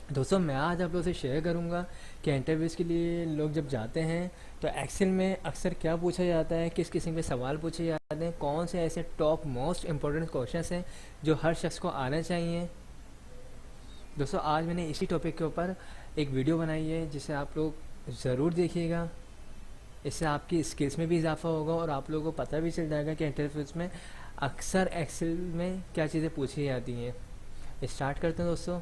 दोस्तों मैं आज आप लोगों से शेयर करूंगा कि इंटरव्यूज़ के लिए लोग जब जाते हैं तो एक्सेल में अक्सर क्या पूछा जाता है, किस किस्म के सवाल पूछे जाते हैं, कौन से ऐसे टॉप मोस्ट इम्पोर्टेंट क्वेश्चंस हैं जो हर शख्स को आना चाहिए। दोस्तों आज मैंने इसी टॉपिक के ऊपर एक वीडियो बनाई है जिसे आप लोग ज़रूर देखिएगा। इससे आपकी स्किल्स में भी इजाफा होगा और आप लोगों को पता भी चल जाएगा कि इंटरव्यूज़ में अक्सर एक्सेल में क्या चीज़ें पूछी जाती हैं। स्टार्ट करते हैं दोस्तों।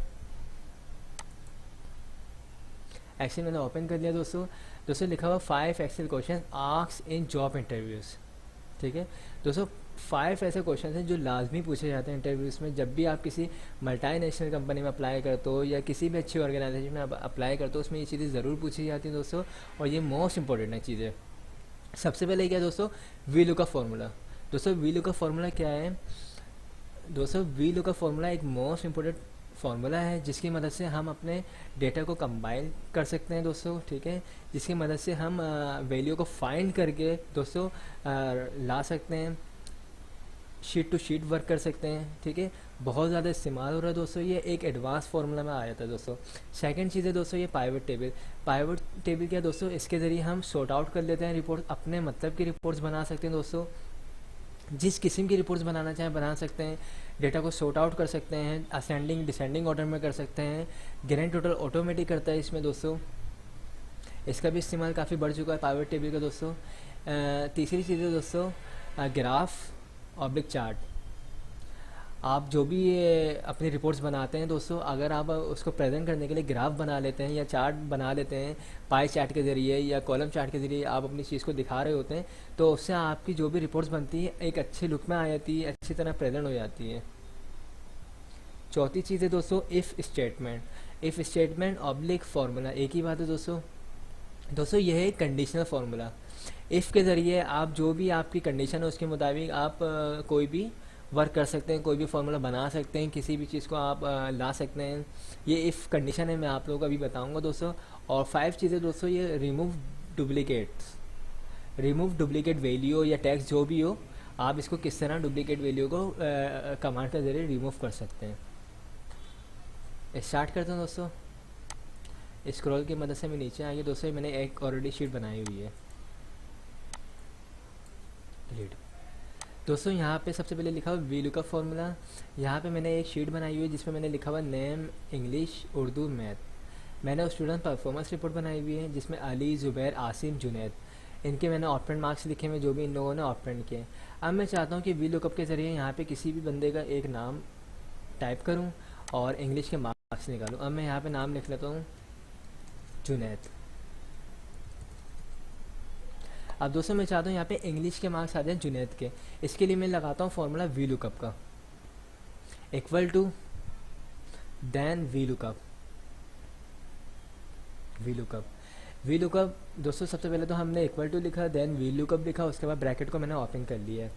एक्सेल मैंने ओपन कर लिया दोस्तों। दोस्तों लिखा हुआ 5 excel question asked in job interviews. ठीक है दोस्तों, 5 ऐसे क्वेश्चन हैं जो लाजमी पूछे जाते हैं इंटरव्यूज़ में। जब भी आप किसी मल्टीनेशनल कंपनी में अप्लाई करते हो या किसी भी अच्छी ऑर्गेनाइजेशन में अप्लाई करते हो, उसमें ये चीज़ें ज़रूर पूछी जाती हैं दोस्तों। और ये मोस्ट इंपॉर्टेंट है चीज़ें। सबसे पहले क्या है दोस्तों, वी लुक का फार्मूला। दोस्तों वी लुक का फार्मूला क्या है? दोस्तों वी लुक का फार्मूला एक मोस्ट इंपॉर्टेंट फार्मूला है जिसकी मदद से हम अपने डेटा को कंबाइन कर सकते हैं दोस्तों। ठीक है, जिसकी मदद से हम वैल्यू को फाइंड करके दोस्तों ला सकते हैं, शीट टू शीट वर्क कर सकते हैं। ठीक है, बहुत ज़्यादा इस्तेमाल हो रहा है दोस्तों, ये एक एडवांस फार्मूला में आ जाता है दोस्तों। सेकंड चीज़ है दोस्तों ये पाइवट टेबल। पाइवट टेबल क्या है दोस्तों, इसके ज़रिए हम सॉर्ट आउट कर लेते हैं रिपोर्ट, अपने मतलब की रिपोर्ट्स बना सकते हैं दोस्तों। जिस किस्म की रिपोर्ट्स बनाना चाहें बना सकते हैं। डेटा को सॉर्ट आउट कर सकते हैं, असेंडिंग डिसेंडिंग ऑर्डर में कर सकते हैं। ग्रैंड टोटल ऑटोमेटिक करता है इसमें दोस्तों। इसका भी इस्तेमाल काफ़ी बढ़ चुका है पाइवट टेबल का दोस्तों। तीसरी चीज़ है दोस्तों ग्राफ ऑब्लिक चार्ट। आप जो भी ये अपनी रिपोर्ट्स बनाते हैं दोस्तों, अगर आप उसको प्रेजेंट करने के लिए ग्राफ बना लेते हैं या चार्ट बना लेते हैं, पाई चार्ट के ज़रिए या कॉलम चार्ट के ज़रिए आप अपनी चीज़ को दिखा रहे होते हैं, तो उससे आपकी जो भी रिपोर्ट्स बनती है एक अच्छे लुक में आ जाती है, अच्छी तरह प्रेजेंट हो जाती है। चौथी चीज़ है दोस्तों if statement. If statement oblique formula, एक ही बात है दोस्तों। दोस्तों यह है कंडीशनल फार्मूला। इफ़ के ज़रिए आप जो भी आपकी कंडीशन है उसके मुताबिक आप कोई भी वर्क कर सकते हैं, कोई भी फार्मूला बना सकते हैं, किसी भी चीज़ को आप ला सकते हैं। ये इफ़ कंडीशन है, मैं आप लोगों को अभी बताऊंगा दोस्तों। और 5 चीज़ें दोस्तों ये डुप्लीकेट्स रिमूव डुप्लीकेट वैल्यू या टैक्स जो भी हो, आप इसको किस तरह डुप्लीकेट वैल्यू को कमांड के ज़रिए रिमूव कर सकते हैं। स्टार्ट करते हैं दोस्तों। स्क्रॉल की मदद से मैं नीचे आइए दोस्तों, मैंने एक ऑलरेडी शीट बनाई हुई है। डिलीट। दोस्तों यहाँ पे सबसे पहले लिखा हुआ वी लुकअप फार्मूला। यहाँ पे मैंने एक शीट बनाई हुई है जिसमें मैंने लिखा हुआ नेम इंग्लिश उर्दू मैथ। मैंने स्टूडेंट परफॉर्मेंस रिपोर्ट बनाई हुई है जिसमें अली ज़ुबैर आसिम जुनैद, इनके मैंने ऑप्टेंट मार्क्स लिखे हुए जो भी इन लोगों ने ऑप्टेंट किए। अब मैं चाहता हूँ कि वी लुकअप के ज़रिए यहाँ पे किसी भी बंदे का एक नाम टाइप करूँ और इंग्लिश के मार्क्स निकालूँ। अब मैं यहाँ पे नाम लिख लेता हूँ जुनैद। अब दोस्तों मैं चाहता हूँ यहाँ पे इंग्लिश के मार्क्स आ जाए जुनैद के। इसके लिए मैं लगाता हूँ फॉर्मूला वी लुकअप का, equal to then V lookup. दोस्तों सबसे पहले तो हमने इक्वल टू लिखा, देन वी लुकअप लिखा, उसके बाद ब्रैकेट को मैंने ओपन कर लिया है।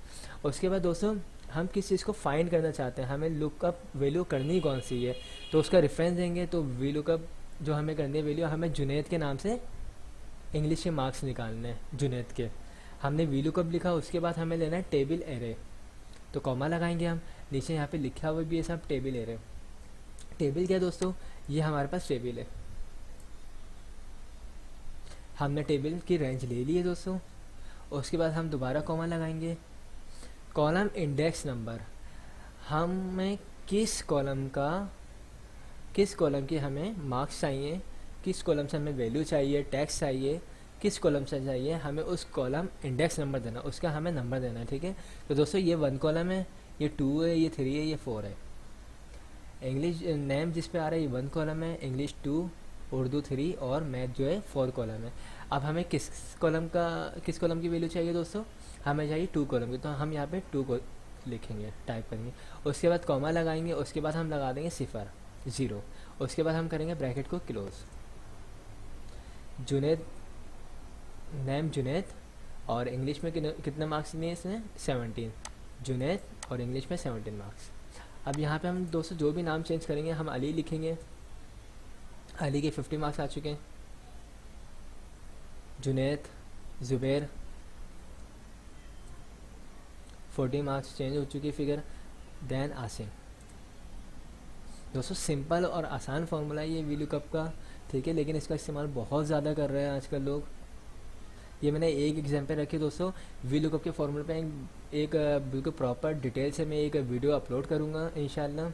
उसके बाद दोस्तों हम किस चीज़ को फाइंड करना चाहते हैं, हमें लुकअप वैल्यू करनी कौन सी है, तो उसका रेफरेंस देंगे। तो वी लुकअप जो हमें करनी है वैल्यू, हमें जुनैद के नाम से इंग्लिश के मार्क्स निकालने हैं जुनैद के। हमने वी लुकअप लिखा, उसके बाद हमें लेना है टेबल एरे, तो कॉमा लगाएंगे हम। नीचे यहाँ पे लिखा हुआ भी है सब टेबल एरे। टेबल क्या है दोस्तों, ये हमारे पास टेबल है, हमने टेबल की रेंज ले ली है दोस्तों। उसके बाद हम दोबारा कॉमा लगाएंगे। कॉलम इंडेक्स नंबर, हमें किस कॉलम की हमें मार्क्स चाहिए, किस कॉलम से हमें वैल्यू चाहिए, टैक्स चाहिए, किस कॉलम से चाहिए, हमें उस कॉलम इंडेक्स नंबर देना, उसका हमें नंबर देना है। ठीक है, तो दोस्तों ये 1 कॉलम है, ये 2 है, ये 3 है, ये 4 है। इंग्लिश नेम जिस पे आ रहा है ये 1 कॉलम है, इंग्लिश 2, उर्दू 3 और मैथ जो है 4 कॉलम है। अब हमें किस कॉलम की वैल्यू चाहिए दोस्तों, हमें चाहिए 2 कॉलम की, तो हम यहाँ पे 2 को लिखेंगे, टाइप करेंगे। उसके बाद कॉमा लगाएंगे, उसके बाद हम लगा देंगे 0। उसके बाद हम करेंगे ब्रैकेट को क्लोज। जुनैद, नेम जुनैद, और इंग्लिश में कितने मार्क्स लिए इसने 17, जुनैद और इंग्लिश में 17 मार्क्स। अब यहाँ पे हम दोस्तों जो भी नाम चेंज करेंगे, हम अली लिखेंगे, अली के 50 मार्क्स आ चुके हैं। जुनैद, ज़ुबैर 40 मार्क्स चेंज हो चुकी फिगर, दैन आसिम। दोस्तों सिंपल और आसान फार्मूला है ये वी लुकअप का, ठीक है, लेकिन इसका इस्तेमाल बहुत ज़्यादा कर रहे हैं आजकल लोग। ये मैंने एक एग्जांपल रखी दोस्तों, वी लुकअप के फॉर्मूले पे बिल्कुल प्रॉपर डिटेल से मैं एक वीडियो अपलोड करूँगा इंशाल्लाह,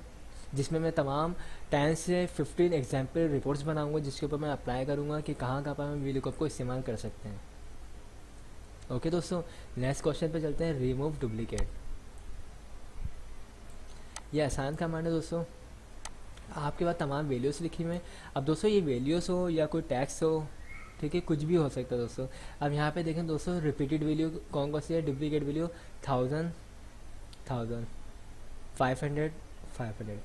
जिसमें मैं तमाम 10 से 15 एग्जांपल रिपोर्ट्स बनाऊंगा, जिसके ऊपर मैं अप्लाई करूँगा कि कहाँ कहाँ पर हम वी लुकअप को इस्तेमाल कर सकते हैं। ओके दोस्तों, नेक्स्ट क्वेश्चन पे चलते हैं, रिमूव डुप्लीकेट। ये आसान कमांड है दोस्तों, आपके पास तमाम वैल्यूज़ लिखी हुई हैं। अब दोस्तों ये वैल्यूज़ हो या कोई टैक्स हो, ठीक है, कुछ भी हो सकता है दोस्तों। अब यहाँ पे देखें दोस्तों, रिपीटेड वैल्यू कौन कौन सी है, डुप्लीकेट वैल्यू 1000 1000, 500 500,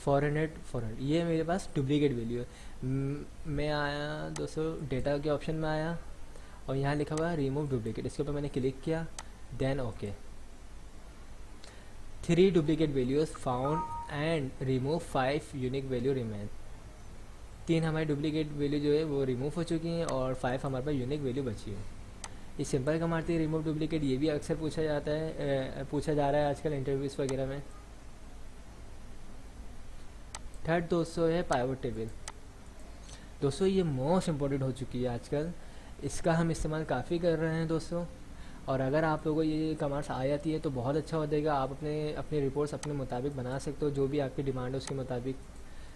400 400, ये मेरे पास डुप्लीकेट वैल्यू है। मैं आया दोस्तों डेटा के ऑप्शन में आया और यहाँ लिखा हुआ है रिमूव डुप्लीकेट, इसके ऊपर मैंने क्लिक किया, then okay. 3 duplicate values found and remove 5 unique value remain. 3 हमारी डुप्लीकेट वैल्यू जो है वो रिमूव हो चुकी हैं और 5 हमारे पास यूनिक वैल्यू बची है। ये सिंपल कमांड थी रिमूव डुप्लीकेट, ये भी अक्सर पूछा जाता है, पूछा जा रहा है आजकल इंटरव्यूज़ वगैरह में। थर्ड दोस्तों है पाइवट टेबल। दोस्तों ये मोस्ट इम्पोर्टेंट हो चुकी है आजकल, इसका हम इस्तेमाल काफ़ी कर रहे हैं दोस्तों। और अगर आप लोगों को ये कमांड्स आ जाती है तो बहुत अच्छा हो जाएगा, आप अपने रिपोर्ट्स अपने मुताबिक बना सकते हो, जो भी आपकी डिमांड है उसके मुताबिक।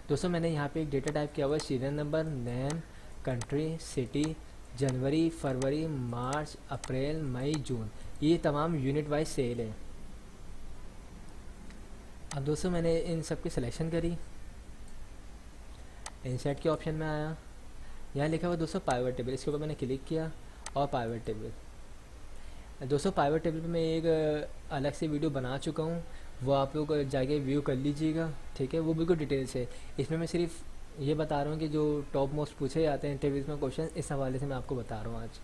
दोस्तों मैंने यहाँ पे एक डेटा टाइप किया हुआ है, serial number, name, country, city, जनवरी, फरवरी, मार्च, अप्रैल, मई, जून, ये तमाम यूनिट वाइज सेल है। अब दोस्तों मैंने इन सब की सिलेक्शन करी, इंसर्ट के ऑप्शन में आया, यहाँ लिखा हुआ दोस्तों पाइवट टेबल, इसके ऊपर मैंने क्लिक किया और पाइवट टेबल। दोस्तों पाइवट टेबल पे मैं एक अलग से वीडियो बना चुका हूँ, वो आप लोग जाके व्यू कर लीजिएगा, ठीक है, वो बिल्कुल डिटेल से। इसमें मैं सिर्फ ये बता रहा हूँ कि जो टॉप मोस्ट पूछे जाते हैं इंटरव्यूज़ में क्वेश्चन, इस हवाले से मैं आपको बता रहा हूँ आज।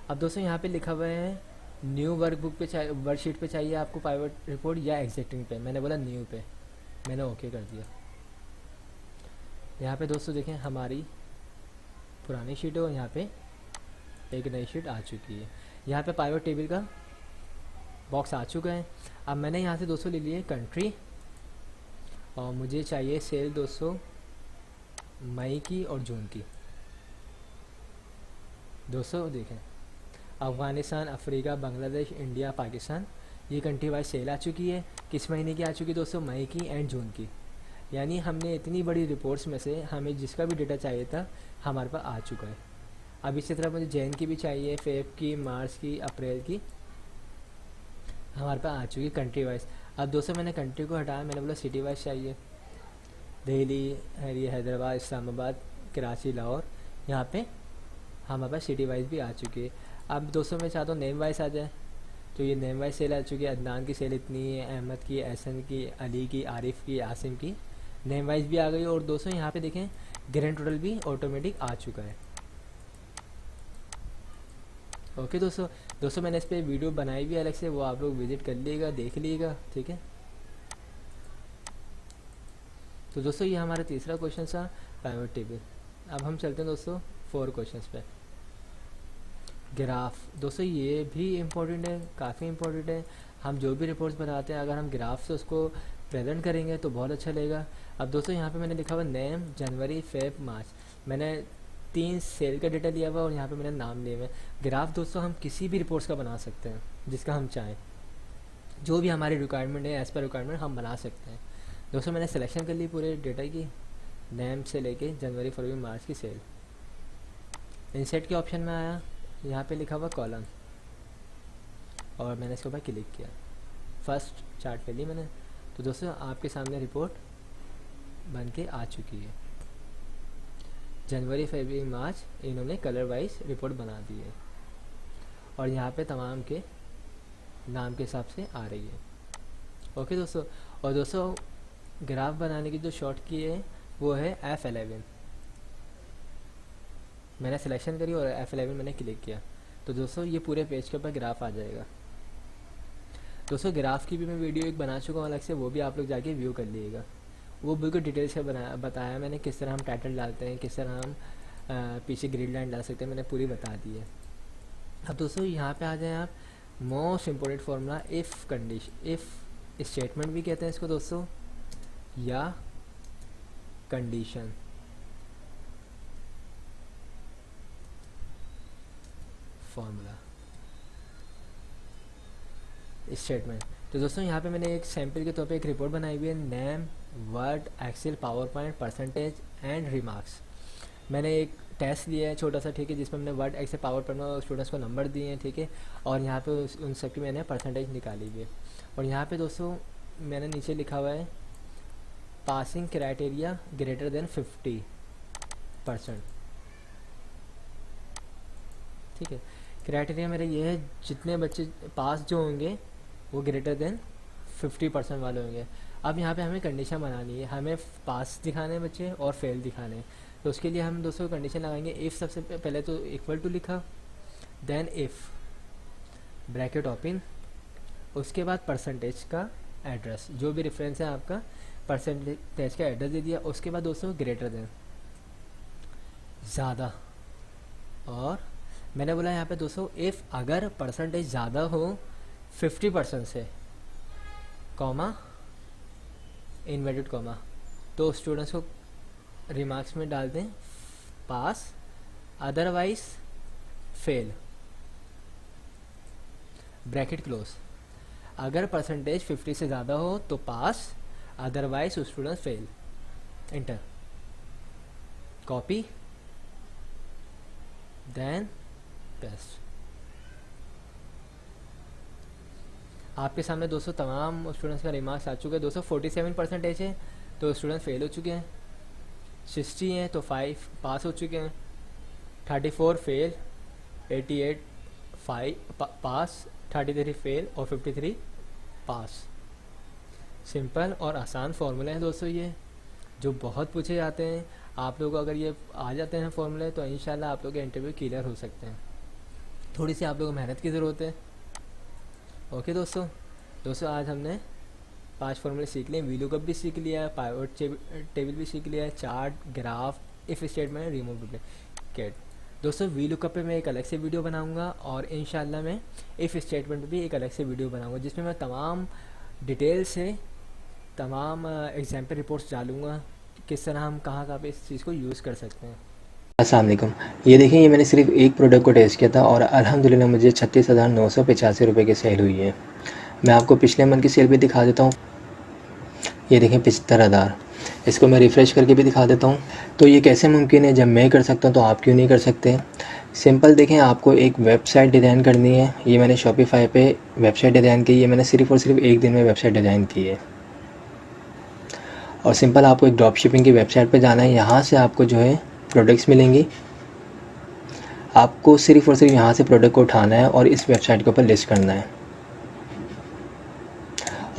अब दोस्तों यहाँ पे लिखा हुआ है न्यू वर्कबुक पे चाहिए, वर्कशीट पे चाहिए आपको पाइवट रिपोर्ट या एग्जिस्टिंग पे, मैंने बोला न्यू पे, मैंने ओके कर दिया। यहाँ पे दोस्तों देखें हमारी पुरानी शीट है और यहाँ पे एक नई शीट आ चुकी है। यहाँ पे पाइवट टेबल का बॉक्स आ चुका है। अब मैंने यहाँ से दोस्तों ले लिए कंट्री और मुझे चाहिए सेल दोस्तों मई की और जून की। दोस्तों देखें अफ़गानिस्तान, अफ्रीका, बांग्लादेश, इंडिया, पाकिस्तान, ये कंट्री वाइज सेल आ चुकी है। किस महीने की आ चुकी है दोस्तों, मई की एंड जून की। यानी हमने इतनी बड़ी रिपोर्ट्स में से हमें जिसका भी डेटा चाहिए था हमारे पास आ चुका है। अब इसी तरह मुझे जैन की भी चाहिए, फेब की, मार्च की, अप्रैल की, हमारे पास आ चुकी कंट्री वाइज। अब दोस्तों मैंने कंट्री को हटाया, मैंने बोला सिटी वाइज चाहिए, दिल्ली, हैदराबाद, इस्लामाबाद, कराची, लाहौर, यहाँ पे हमारे पास सिटी वाइज भी आ चुकी है। अब दोस्तों मैं चाहता हूँ नेम वाइज आ जाए, तो ये नेम वाइज सेल आ चुकी है। अदनान की सेल इतनी है, अहमद की, एहसन की, अली की, आरिफ की, आसिम की, नेम वाइज भी आ गई। और दोस्तों यहाँ पे देखें ग्रैंड टोटल भी ऑटोमेटिक आ चुका है। ओके दोस्तों मैंने इस पर वीडियो बनाई भी अलग से, वो आप लोग विजिट कर लीजिएगा, देख लीजिएगा, ठीक है। तो दोस्तों ये हमारा तीसरा क्वेश्चन था पाइवट टेबल। अब हम चलते हैं दोस्तों 4 क्वेश्चंस पे। ग्राफ दोस्तों ये भी इम्पोर्टेंट है, काफ़ी इम्पोर्टेंट है। हम जो भी रिपोर्ट्स बनाते हैं अगर हम ग्राफ से उसको प्रेजेंट करेंगे तो बहुत अच्छा लगेगा। अब दोस्तों यहाँ पे मैंने लिखा हुआ नेम, जनवरी, फेब, मार्च, मैंने 3 सेल का डेटा लिया हुआ और यहाँ पे मैंने नाम लिए हुए। ग्राफ दोस्तों हम किसी भी रिपोर्ट्स का बना सकते हैं जिसका हम चाहें, जो भी हमारी रिक्वायरमेंट है, एज़ पर रिक्वायरमेंट हम बना सकते हैं। दोस्तों मैंने सिलेक्शन कर ली पूरे डेटा की, नेम से लेके जनवरी, फरवरी, मार्च की सेल। इंसर्ट के ऑप्शन में आया, यहाँ पे लिखा हुआ कॉलम और मैंने इसके ऊपर क्लिक किया, फर्स्ट चार्ट ले ली मैंने। तो दोस्तों आपके सामने रिपोर्ट बन के आ चुकी है। जनवरी, फरवरी, मार्च इन्होंने कलर वाइज रिपोर्ट बना दी है और यहाँ पे तमाम के नाम के हिसाब से आ रही है। ओके दोस्तों, और दोस्तों ग्राफ बनाने की जो शॉर्ट की है वो है F11। मैंने सिलेक्शन करी और F11 मैंने क्लिक किया, तो दोस्तों ये पूरे पेज के ऊपर ग्राफ आ जाएगा। दोस्तों ग्राफ की भी मैं वीडियो एक बना चुका हूँ अलग से, वो भी आप लोग जाके व्यू कर लीजिएगा। वो बिल्कुल डिटेल से बताया मैंने, किस तरह हम टाइटल डालते हैं, किस तरह हम पीछे ग्रिड लाइन डाल सकते हैं, मैंने पूरी बता दी है। अब दोस्तों यहाँ पे आ जाएं आप, most important formula if condition, if statement भी कहते हैं इसको दोस्तों। या कंडीशन। Formula statement. तो दोस्तों यहाँ पे मैंने एक सैम्पल के तौर पे एक रिपोर्ट बनाई हुई है, name, word, excel, power point, percentage and remarks. मैंने एक टेस्ट लिया है छोटा सा, ठीक है, जिसमें मैंने वर्ड, एक्सेल, पावर पॉइंट में स्टूडेंट्स को नंबर दिए हैं, ठीक है, और यहाँ पे उन सबकी मैंने परसेंटेज निकाली हुई है। और यहाँ पे दोस्तों मैंने नीचे लिखा हुआ है पासिंग क्राइटेरिया ग्रेटर देन 50%, ठीक है। क्राइटेरिया मेरा ये है, जितने बच्चे पास जो होंगे वो ग्रेटर देन 50% वाले होंगे। अब यहाँ पे हमें कंडीशन बनानी है, हमें पास दिखाने हैं बच्चे और फेल दिखाने हैं। तो उसके लिए हम दोस्तों कंडीशन लगाएंगे। इफ़ सबसे पहले तो इक्वल टू लिखा, देन इफ़ ब्रैकेट ओपन, उसके बाद परसेंटेज का एड्रेस, जो भी रेफरेंस है आपका, परसेंटेज का एड्रेस दे दिया। उसके बाद दोस्तों ग्रेटर देन, ज़्यादा, और मैंने बोला यहाँ पे दोस्तों इफ़ अगर परसेंटेज ज़्यादा हो 50% से, कॉमा, इन्वर्टेड कॉमा, तो स्टूडेंट्स को रिमार्क्स में डाल दें pass, otherwise fail, bracket close. अगर परसेंटेज 50 से ज़्यादा हो तो pass, otherwise student fail. Enter, copy, then paste. आपके सामने दोस्तों तमाम स्टूडेंट्स का रिमार्क्स आ चुका है। दोस्तों 47 परसेंटेज है तो स्टूडेंट फेल हो चुके हैं, 60 हैं तो 5 पास हो चुके हैं, 34 फेल, 88 पास, 33 फेल और 53 पास। सिंपल और आसान फार्मूले हैं दोस्तों ये, जो बहुत पूछे जाते हैं। आप लोग अगर ये आ जाते हैं फार्मूले तो इंशाल्लाह आप लोग के इंटरव्यू क्लियर हो सकते हैं। थोड़ी सी आप लोगों को मेहनत की ज़रूरत है। ओके दोस्तों आज हमने 5 फार्मूले सीख लिए, वी लुकअप भी सीख लिया है, पाइवट टेबल भी सीख लिया है, chart, graph, if statement, remove duplicate. दोस्तों वी लुकअप पे मैं एक अलग से वीडियो बनाऊंगा और इंशाल्लाह मैं इफ़ स्टेटमेंट पे भी एक अलग से वीडियो बनाऊंगा, जिसमें मैं तमाम डिटेल से तमाम एग्जाम्पल रिपोर्ट्स डालूंगा, किस तरह हम कहाँ पे इस चीज़ को यूज़ कर सकते हैं। अस्सलाम वालेकुम। ये देखें, ये मैंने सिर्फ एक प्रोडक्ट को टेस्ट किया था और अल्हम्दुलिल्लाह मुझे 36,985 रुपये की सेल हुई है। मैं आपको पिछले मंथ की सेल भी दिखा देता हूँ। ये देखें 75,000। इसको मैं रिफ़्रेश करके भी दिखा देता हूँ। तो ये कैसे मुमकिन है, जब मैं कर सकता हूँ तो आप क्यों नहीं कर सकते। सिंपल देखें, आपको एक वेबसाइट डिज़ाइन करनी है। ये मैंने शॉपिफाई पे वेबसाइट डिज़ाइन की है, मैंने सिर्फ और सिर्फ एक दिन में वेबसाइट डिज़ाइन की है। और सिंपल आपको एक ड्रॉप शिपिंग की वेबसाइट पे जाना है, यहाँ से आपको जो है प्रोडक्ट्स मिलेंगी। आपको सिर्फ और सिर्फ यहाँ से प्रोडक्ट को उठाना है और इस वेबसाइट के ऊपर लिस्ट करना है,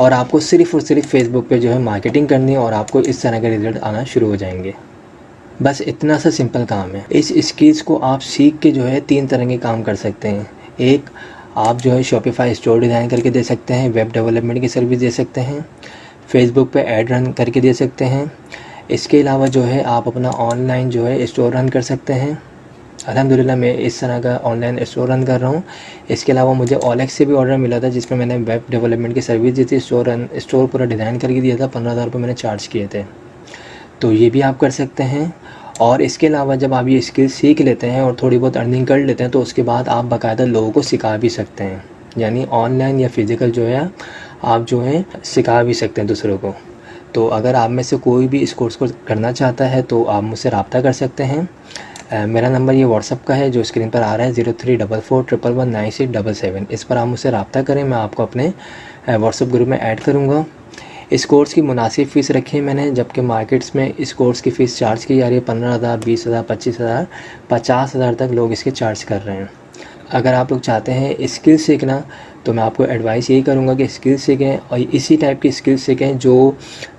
और आपको सिर्फ और सिर्फ फेसबुक पे जो है मार्केटिंग करनी है और आपको इस तरह के रिजल्ट आना शुरू हो जाएंगे। बस इतना सा सिंपल काम है। इस स्किल्स को आप सीख के जो है 3 तरह के काम कर सकते हैं। एक, आप जो है शॉपिफाई स्टोर डिज़ाइन करके दे सकते हैं, वेब डेवलपमेंट की सर्विस दे सकते हैं, फेसबुक पे ऐड रन करके दे सकते हैं। इसके अलावा जो है आप अपना ऑनलाइन जो है स्टोर रन कर सकते हैं। अल्हम्दुलिल्लाह मैं इस तरह का ऑनलाइन स्टोर रन कर रहा हूँ। इसके अलावा मुझे OLX से भी ऑर्डर मिला था, जिसमें मैंने वेब डेवलपमेंट की सर्विस दी थी, स्टोर पूरा डिज़ाइन करके दिया था, 15,000 रुपये मैंने चार्ज किए थे। तो ये भी आप कर सकते हैं। और इसके अलावा जब आप ये स्किल सीख लेते हैं और थोड़ी बहुत अर्निंग कर लेते हैं तो उसके बाद आप बाकायदा लोगों को सिखा भी सकते हैं, यानी ऑनलाइन या फिज़िकल जो है आप जो है सिखा भी सकते हैं दूसरों को। तो अगर आप में से कोई भी इस कोर्स को करना चाहता है तो आप मुझसे रब्ता कर सकते हैं। मेरा नंबर ये व्हाट्सअप का है जो स्क्रीन पर आ रहा है, 0344119677। इस पर आप मुझसे रब्ता करें, मैं आपको अपने व्हाट्सअप ग्रुप में ऐड करूँगा। इस कोर्स की मुनासिब फ़ीस रखी है मैंने, जबकि मार्केट्स में इस कोर्स की फ़ीस चार्ज की जा रही है 15,000, 20,000, 25,000, 50,000 तक लोग इसके चार्ज कर रहे हैं। अगर आप लोग चाहते हैं स्किल सीखना तो मैं आपको एडवाइस यही करूँगा कि स्किल सीखें और इसी टाइप की स्किल सीखें जो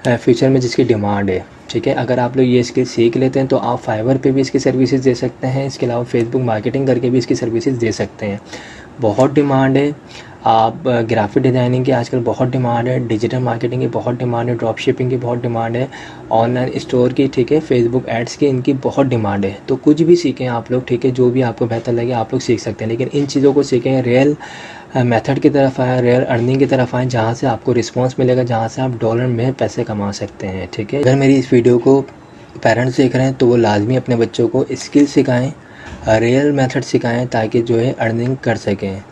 फ्यूचर में जिसकी डिमांड है, ठीक है। अगर आप लोग ये स्किल सीख लेते हैं तो आप फाइवर पे भी इसकी सर्विसेज दे सकते हैं। इसके अलावा फेसबुक मार्केटिंग करके भी इसकी सर्विसेज दे सकते हैं। बहुत डिमांड है। आप ग्राफिक डिज़ाइनिंग की आजकल बहुत डिमांड है, डिजिटल मार्केटिंग की बहुत डिमांड है, ड्रॉप शिपिंग की बहुत डिमांड है, ऑनलाइन स्टोर की, ठीक है, फेसबुक एड्स की, इनकी बहुत डिमांड है। तो कुछ भी सीखें आप लोग, ठीक है, जो भी आपको बेहतर लगे आप लोग सीख सकते हैं, लेकिन इन चीज़ों को सीखें, रियल मेथड की तरफ आएँ, रियल अर्निंग की तरफ आएँ, जहाँ से आपको रिस्पॉन्स मिलेगा, जहाँ से आप डॉलर में पैसे कमा सकते हैं, ठीक है। अगर मेरी इस वीडियो को पेरेंट्स देख रहे हैं तो वो लाजमी अपने बच्चों को स्किल सिखाएँ, रियल मेथड सिखाएँ, ताकि जो है अर्निंग कर सकें।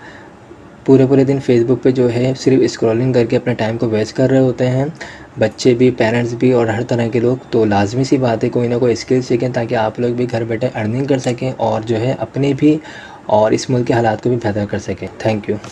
पूरे पूरे दिन फेसबुक पे जो है सिर्फ स्क्रॉलिंग करके अपने टाइम को वेस्ट कर रहे होते हैं, बच्चे भी, पेरेंट्स भी और हर तरह के लोग। तो लाजमी सी बात है कोई ना कोई स्किल सीखें, ताकि आप लोग भी घर बैठे अर्निंग कर सकें और जो है अपने भी और इस मुल्क के हालात को भी बेहतर कर सकें। Thank you.